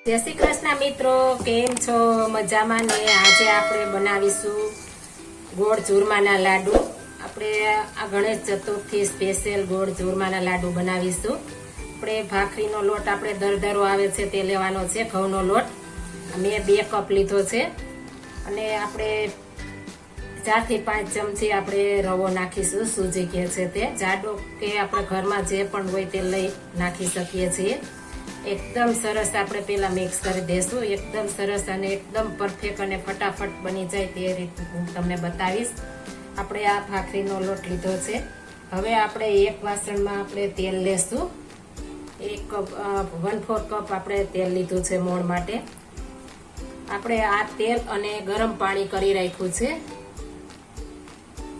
जय श्री कृष्ण मित्रों, केम छो? मजामां ने? आज आपणे बनावीशुं गोळ चूरमाना लाडू। आपणे आ गणेश चतुर्थी स्पेशियल गोळ चूरमाना लाडू बनावीशुं। आपणे भाखरीनो लोट आपणे दरदरो आवे छे ते लेवानो छे। घઉંનો લોટ મેં 2 કપ લીધો છે અને આપણે 4 થી 5 ચમચી આપણે રવો નાખીશું। સૂજી કે છે તે જાડો કે આપણે ઘરમાં જે પણ હોય તે લઈ નાખી શકીએ છીએ। एकदम सरस આપણે પેલા મિક્સ કરી દેશું। एकदम સરસ અને एकदम પરફેક્ટ અને ફટાફટ બની જાય તે રીતે હું તમને બતાવીશ। આપણે આ ભાખરીનો લોટ લીધો છે। હવે આપણે એક વાસણમાં આપણે તેલ લેશું। 1/4 કપ આપણે તેલ લીધું છે મોણ માટે। આપણે આ તેલ અને ગરમ પાણી કરી રાખ્યું છે।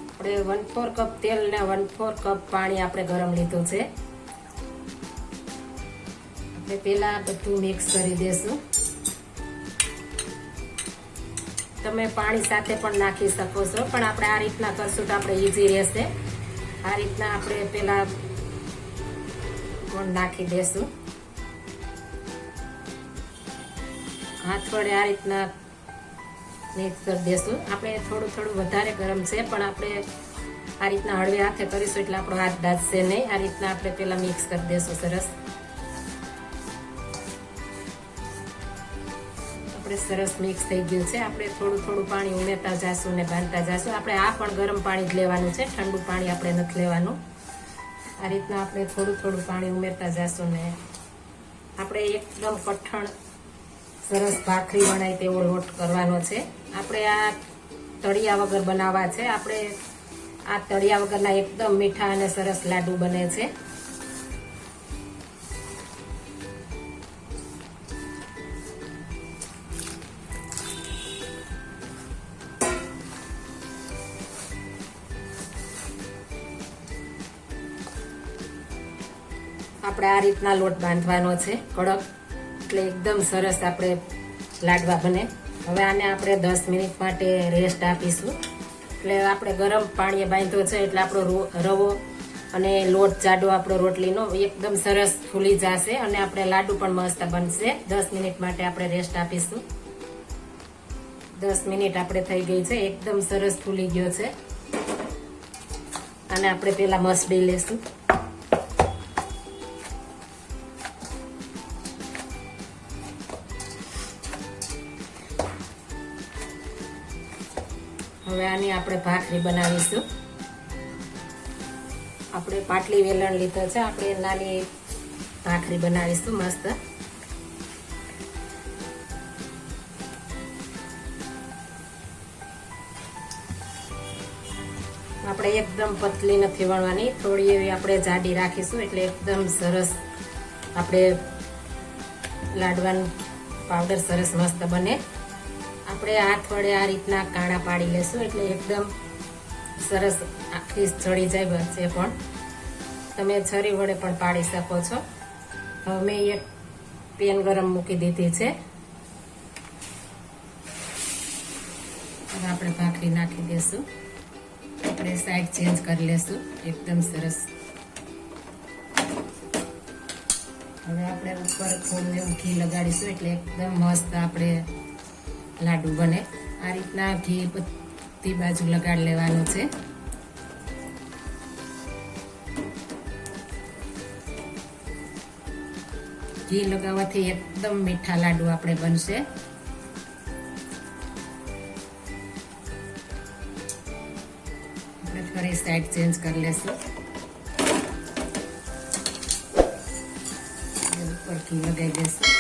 આપણે 1/4 કપ તેલ ને 1/4 કપ પાણી આપણે ગરમ લીધું છે। પેલા બધું મિક્સ કરી દેશું। તમે પાણી સાથે પણ નાખી શકો છો, પણ આપણે આ રીતના કરશું તો આપણે ઈઝી રહેશે। આ રીતના આપણે પેલા પણ નાખી દેશું। હાથ વડે આ રીતના મિક્સ કરી દેશું। આપણે થોડું થોડું વધારે ગરમ છે, પણ આપણે આ રીતના હળવે હાથે કરીશું એટલે આપણો હાથ દાઝશે નહીં। આ રીતના આપણે પેલા મિક્સ કરી દેશું સરસ। સરસ મિક્સ થઈ ગયું છે। આપણે થોડું થોડું પાણી ઉમેરતા જાશું ને બાંધતા જાશું। આપણે આ પણ ગરમ પાણી જ લેવાનું છે, ઠંડુ પાણી આપણે નથી લેવાનું। આ રીતના આપણે થોડું થોડું પાણી ઉમેરતા જાશું ને આપણે એકદમ કઠણ સરસ ભાખરી વણાય તેવો લોટ કરવાનો છે। આપણે આ તળિયા વગર બનાવવા છે। આપણે આ તળિયા વગરના એકદમ મીઠા અને સરસ લાડુ બને છે। આપણે આ રીતના લોટ બાંધવાનો છે કડક, એટલે એકદમ સરસ આપણે લાડવા બને। હવે આને આપણે 10 મિનિટ માટે રેસ્ટ આપીશું। એટલે આપણે ગરમ પાણીએ બાંધ્યો છે એટલે આપણો રવો અને લોટ જાડો આપણો રોટલીનો એકદમ સરસ ફૂલી જશે અને આપણે લાડુ પણ મસ્ત બનશે। 10 મિનિટ માટે આપણે રેસ્ટ આપીશું। 10 મિનિટ આપણે થઈ ગઈ છે, એકદમ સરસ ફૂલી ગયો છે। અને આપણે પેલા મસળી લેશું। હવે આની આપણે ભાખરી બનાવીશું। આપણે પાટલી વેલણ લીધો છે, આપણે નાની ભાખરી બનાવીશું મસ્ત। આપણે એકદમ પતલી નથી વણવાની, થોડી એવી આપણે જાડી રાખીશું એટલે એકદમ સરસ આપણે લાડવાનું પાવડર સરસ મસ્ત બને। આપણે હાથ વડે આ રીતના કાણા પાડી લેશું એટલે એકદમ સરસ આખી ચડી જાય વચ્ચે પણ। તમે છરી વડે પણ પાડી શકો છો। હવે મેં એક પેન ગરમ મૂકી દીધી છે। હવે આપણે ભાખરી નાખી દેશું। આપણે સાઈડ ચેન્જ કરી લેશું એકદમ સરસ। હવે આપણે ઉપર થોડું એવું ઘી લગાડીશું એટલે એકદમ મસ્ત આપણે લાડુ બને। આ રીતના ઘી બધી બાજુ લગાડી લેવાનું છે। ઘી લગાવવાથી એકદમ મીઠા લાડુ આપણે બનશે। આપણે ફરી સાઈડ ચેન્જ કરી લેશું। ઉપર ઘી લગાવી દેશું।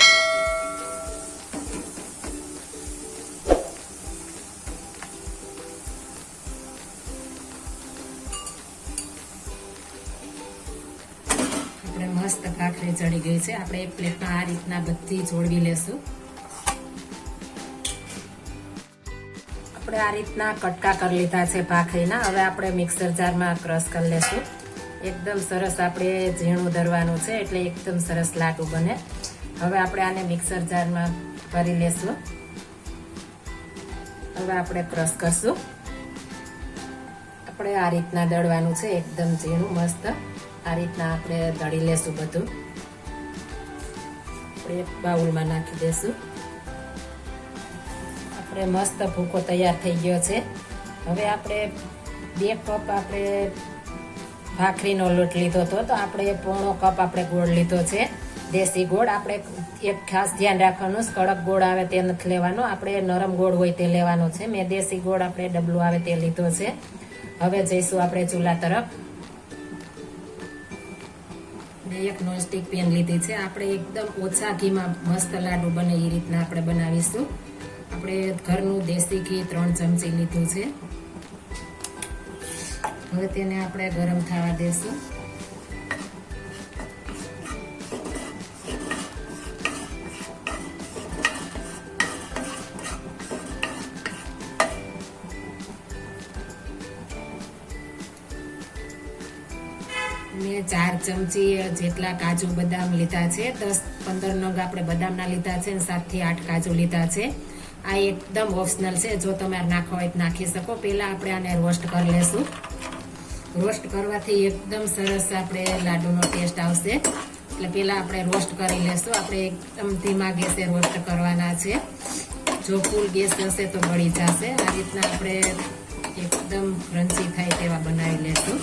મસ્ત ભાખરી ચડી ગઈ છે। આપણે એક પ્લેટમાં આ રીતના બધી જોડવી લેશું। આપણે આ રીતના કટકા કરી લીધા છે ભાખરીના। હવે આપણે મિક્સર જારમાં ક્રશ કરી લેશું। એકદમ સરસ આપણે ઝીણું દરવાનું છે એટલે એકદમ સરસ લાડુ બને। હવે આપણે આને મિક્સર જારમાં ભરી લેશું। હવે આપણે ક્રશ કરશું। આપણે આ રીતના દળવાનું છે એકદમ ઝીણું મસ્ત। આ રીતના આપણે દળી લેશું બધું। આપણે એક બાઉલમાં નાખી દઈશું. આપણે મસ્ત ભૂકો તૈયાર થઈ ગયો છે. હવે આપણે 2 કપ આપણે ભાખરીનો લોટ લીધો હતો, તો આપણે પોણો કપ આપણે ગોળ લીધો છે, દેશી ગોળ. આપણે એક ખાસ ધ્યાન રાખવાનું, કડક ગોળ આવે તે નથી લેવાનો, આપણે નરમ ગોળ હોય તે લેવાનો છે. મેં દેશી ગોળ આપણે ડબલું આવે તે લીધો છે. હવે જઈશું આપણે ચૂલા તરફ. એક નોનસ્ટિક પેન લીધી છે. આપણે એકદમ ઓછા ઘીમાં મસ્ત લાડુ બને એ રીતના આપણે બનાવીશું. આપણે ઘરનું દેશી ઘી 3 ચમચી લીધું છે. હવે તેને આપણે ગરમ થવા દેશું. મેં 4 ચમચી જેટલા કાજુ બદામ લીધા છે. 10-15 નગ આપણે બદામના લીધા છે અને 7 થી 8 કાજુ લીધા છે. આ એકદમ ઓપ્શનલ છે, જો તમારે નાખવા હોય તો નાખી શકો. પહેલા આપણે આને રોસ્ટ કરી લેશું. રોસ્ટ કરવાથી એકદમ સરસ આપણે લાડુનો ટેસ્ટ આવશે. એટલે પહેલા આપણે રોસ્ટ કરી લેશું. આપણે એકદમ ધીમા ગેસે રોસ્ટ કરવાના છે. જો ફૂલ ગેસ હશે તો બળી જશે. આ રીતના આપણે એકદમ ક્રન્ચી થાય તેવા બનાવી લેશું.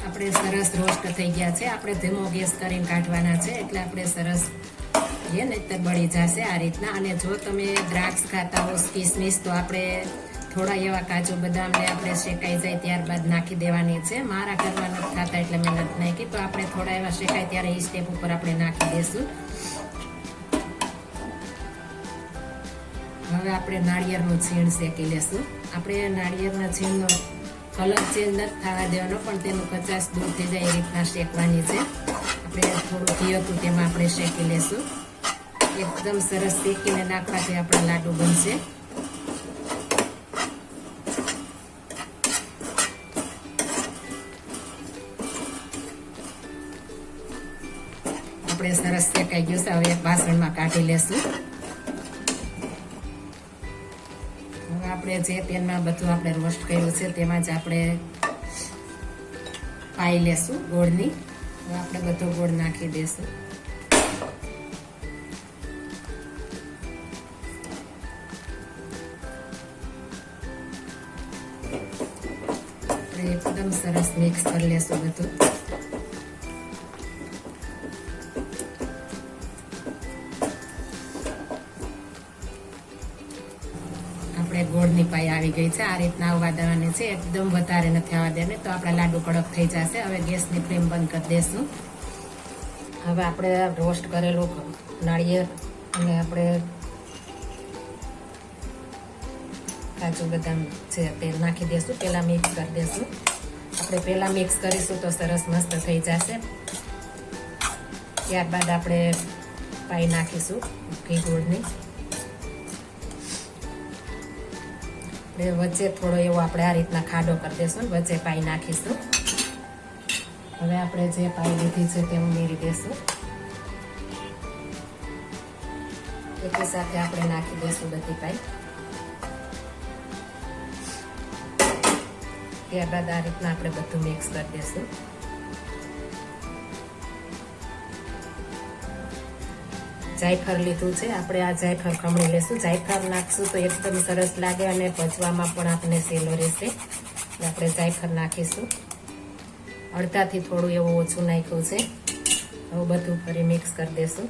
આપણે સરસ રોસ્ટ થઈ ગયા છે. આપણે ધીમો ગેસ કરીને કાઢવાના છે, એટલે આપણે સરસ નહીતર બળી જશે આ રીતના. અને જો તમે દ્રાક્ષ ખાતા હો, કિસમિસ, તો આપણે થોડા એવા કાજુ બદામને આપણે શેકાઈ જાય ત્યારબાદ નાખી દેવાની છે. મારા ઘરમાં નથી ખાતા એટલે મેં નથી નાખી, તો આપણે થોડા એવા શેકાય ત્યારે એ સ્ટેપ ઉપર આપણે નાખી દઈશું. હવે આપણે નાળિયેરનું છીણ શેકી લેશું. આપણે નાળિયેરના છીણનો કલર ચેન્જ નથી થવા દેવાનો, પણ તેનું કચાશ દૂર થઈ જાય એ રીતના શેકવાની છે. આપણે થોડું ઘી હતું તેમાં આપણે શેકી લેશું. એકદમ સરસ શેકીને નાખવાથી આપણા લાડુ બનશે. આપણે સરસ શેકાઈ ગયું છે. હવે એક વાસણમાં કાઢી લેશું. હવે આપણે જે પેનમાં બધું આપણે રોસ્ટ કર્યું છે તેમાં જ આપણે પાઈ લેશું ગોળની. હવે આપણે બધો ગોળ નાખી દઈશું. આપણે એકદમ સરસ મિક્સ કરી લેશું બધું. આપણે ગોળની પાઈ આવી ગઈ છે. આ રીતના આવવા દેવાની છે, એકદમ વધારે નથી આવવા દેવાની, તો આપણા લાડુ કડક થઈ જશે. હવે ગેસની ફ્લેમ બંધ કરી દેશું. હવે આપણે રોસ્ટ કરેલું નાળિયેર અને આપણે કાજુ બદામ છે તે નાખી દઈશું. પહેલાં મિક્સ કરી દઈશું. આપણે પહેલાં મિક્સ કરીશું તો સરસ મસ્ત થઈ જશે. ત્યારબાદ આપણે પાઈ નાખીશું ઘી ગોળની. વચ્ચે થોડો એવો આપણે આ રીતના ખાડો કરી દઈશું, વચ્ચે પાઈ નાખીશું. હવે આપણે જે પાઈ લીધી છે તે ઉમેરી દઈશું. એકી સાથે આપણે નાખી દઈશું બધી પાઈ. ત્યારબાદ આ રીતના આપણે બધું મિક્સ કરી દઈશું. જાયફળ લીધું છે, આપણે આ જાયફળ ખમણી લેશું. જાયફળ નાખશું તો એકદમ સરસ લાગે અને પચવામાં પણ આપણે સહેલો રહેશે. એટલે આપણે જાયફળ નાખીશું. અડધાથી થોડું એવું ઓછું નાખ્યું છે. હવે બધું ફરી મિક્સ કરી દઈશું.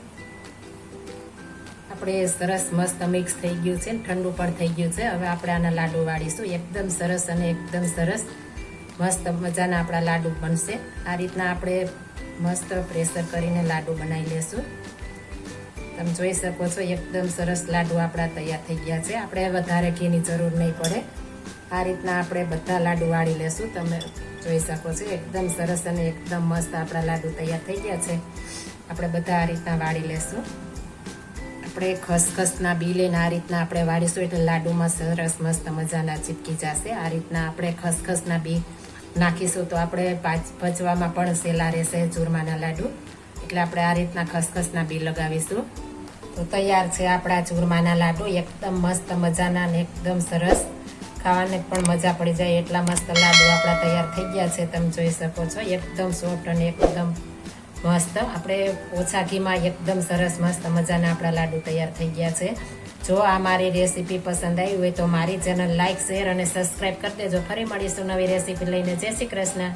આપણે સરસ મસ્ત મિક્સ થઈ ગયું છે, ઠંડુ પણ થઈ ગયું છે. હવે આપણે આના લાડુ વાળીશું. એકદમ સરસ અને એકદમ સરસ મસ્ત મજાના આપણા લાડુ બનશે. આ રીતના આપણે મસ્ત પ્રેશર કરીને લાડુ બનાવી લેશું. તમે જોઈ શકો છો એકદમ સરસ લાડુ આપણા તૈયાર થઈ ગયા છે. આપણે વધારે ઘીની જરૂર નહીં પડે. આ રીતના આપણે બધા લાડુ વાળી લેશું. તમે જોઈ શકો છો એકદમ સરસ અને એકદમ મસ્ત આપણા લાડુ તૈયાર થઈ ગયા છે. આપણે બધા આ રીતના વાળી લેશું. આપણે ખસખસના બી લઈને આ રીતના આપણે વાળીશું એટલે લાડુમાં સરસ મસ્ત મજાના ચીપકી જશે. આ રીતના આપણે ખસખસના બી નાખીશું તો આપણે પચવામાં પણ સહેલા રહેશે ચૂરમાના લાડુ. એટલે આપણે આ રીતના ખસખસના બી લગાવીશું. તો તૈયાર છે આપણા ચૂરમાના લાડુ. એકદમ મસ્ત મજાના અને એકદમ સરસ, ખાવાને પણ મજા પડી જાય એટલા મસ્ત લાડુ આપણા તૈયાર થઈ ગયા છે. તમે જોઈ શકો છો એકદમ સોફ્ટ અને એકદમ મસ્ત આપણે ઓછા ઘીમાં એકદમ સરસ મસ્ત મજાના આપણા લાડુ તૈયાર થઈ ગયા છે. જો આ મારી રેસીપી પસંદ આવી હોય તો મારી ચેનલ લાઈક, શેર અને સબસ્ક્રાઈબ કરી દેજો. ફરી મળીશું નવી રેસીપી લઈને. જય શ્રી કૃષ્ણ.